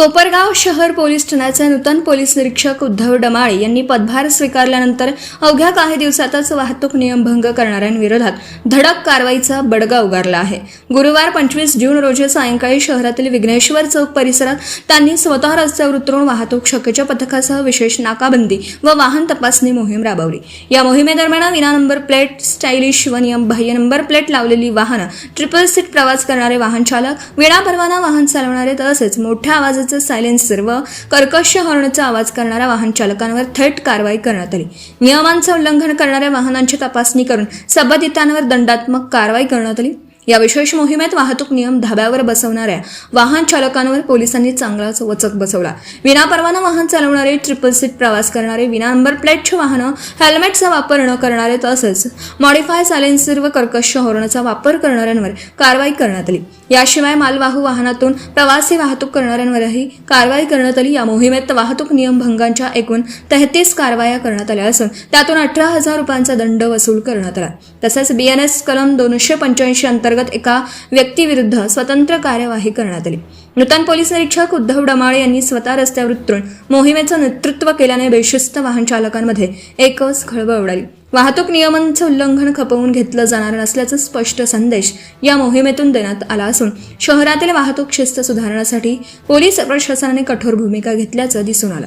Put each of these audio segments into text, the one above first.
कोपरगाव शहर पोलीस ठाण्याचे नूतन पोलीस निरीक्षक उद्धव डमाळे यांनी पदभार स्वीकारल्यानंतर अवघ्या काही दिवसातच वाहतूक नियमभंग करणाऱ्यांविरोधात धडक कारवाईचा बडगा उगारला आहे। गुरुवार 25 जून रोजी सायंकाळी शहरातील विघ्नेश्वर चौक परिसरात त्यांनी स्वतः रस्त्यावर उतरून वाहतूक शाखेच्या पथकासह विशेष नाकाबंदी व वाहन तपासणी मोहीम राबवली। या मोहिमेदरम्यान विना नंबर प्लेट, स्टायलिश व नियमबाह्य नंबर प्लेट लावलेली वाहनं, ट्रिपल सीट प्रवास करणारे वाहन चालक, विना परवाना वाहन चालवणारे तसेच मोठ्या आवाजाचे सायलेन्सर व कर्कश हॉर्नचा आवाज करणाऱ्या वाहन चालकांवर थेट कारवाई करण्यात आली। नियमांचे उल्लंघन करणाऱ्या वाहनांची तपासणी करून संबंधितांवर दंडात्मक कारवाई करण्यात आली। या विशेष मोहिमेत वाहतूक नियम धाब्यावर बसवणाऱ्या वाहन चालकांवर पोलिसांनी चांगलाच वचक बसवला। विनापरवाना वाहन चालवणारे, ट्रिपल सीट प्रवास करणारे, विना नंबर प्लेटचे वाहनं, हेल्मेटचा वापर न करणारे तसेच मॉडिफाय सायलेन्सर व कर्कश हॉर्नचा वापर करणाऱ्यांवर कारवाई करण्यात आली। याशिवाय मालवाहू वाहनातून प्रवासी वाहतूक करणाऱ्यांवरही कारवाई करण्यात आली। या मोहिमेत वाहतूक नियमभंगांच्या एकूण 33 कारवाया करण्यात आल्या असून त्यातून 18,000 रुपयांचा दंड वसूल करण्यात आला। तसेच BNS कलम 285 अंतर्गत एका व्यक्तीविरुद्ध स्वतंत्र कार्यवाही करण्यात आली। नूतन पोलीस निरीक्षक उद्धव डमाळे यांनी स्वतः रस्त्यावर उतरून मोहिमेचं नेतृत्व केल्याने बेशिस्त वाहन चालकांमध्ये एकच खळबळ उडाली। वाहतूक नियमांचं उल्लंघन खपवून घेतलं जाणार नसल्याचा स्पष्ट संदेश या मोहिमेतून देण्यात आला असून शहरातील वाहतूक शिस्त सुधारण्यासाठी पोलीस प्रशासनाने कठोर भूमिका घेतल्याचं दिसून आलं।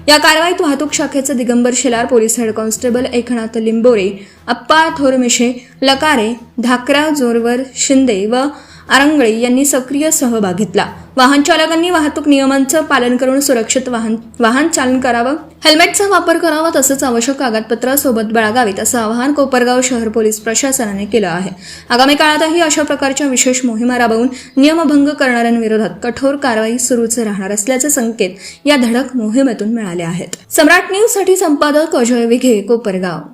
या कारवाईत वाहतूक शाखेचे Digambar Shelar, police head constable Eknath Limbore, Appa Thormishe, Lakare, Dhakra Jorwar Shinde व आरंगळे यांनी सक्रिय सहभाग घेतला। वाहन चालकांनी वाहतूक नियमांचं पालन करून सुरक्षित वाहन चालन करावं, हेल्मेटचा वापर करावा तसंच आवश्यक कागदपत्र सोबत बाळगावीत असं आवाहन कोपरगाव शहर पोलीस प्रशासनाने केलं आहे। आगामी काळातही अशा प्रकारच्या विशेष मोहिमा राबवून नियमभंग करणाऱ्यांविरोधात कठोर कारवाई सुरूच राहणार असल्याचे संकेत या धडक मोहिमेतून मिळाले आहेत। सम्राट न्यूज साठी संपादक अजय विघे, कोपरगाव।